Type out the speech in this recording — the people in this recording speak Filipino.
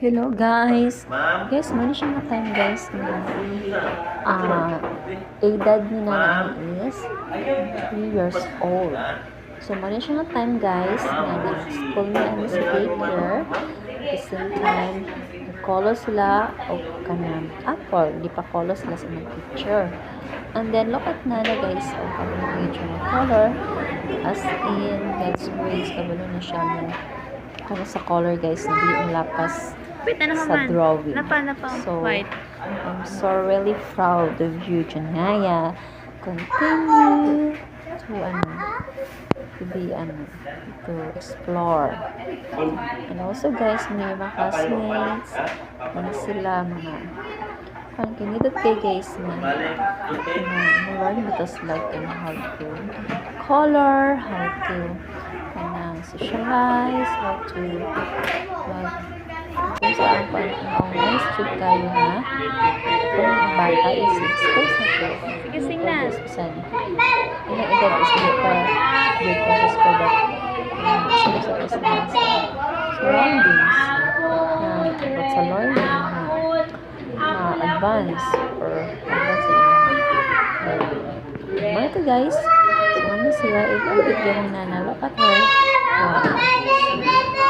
Hello guys. Guys, mali siya na time guys na edad ni Nana is 3 years old. So mali siya na time guys na nag-school niya ano sa daycare. At the same time, nag-color sila o kanang apple. Di pa color sila sa mga teacher. And then look at Nana guys o kabalo na color. As in, God's grace, kabalo na siya mo. Kano sa color guys, hindi ang lapas Wait, ano sa naman? drawing. So, white. I'm so really proud of you, Janaya. Continue to explore. And also guys, may mga classmates, sila mga kinidot kay guys na learn with us like how to color, how to socialize, how to kung saan pa ang may strict tayo na kung bata is exposed na to. Sige, sing na. Ilang edad is hindi pa good pa sa school that exposed na sa surroundings but sa learning na advance or advance mga ito guys. So ano sila, if you get ganun na look at her. Wow.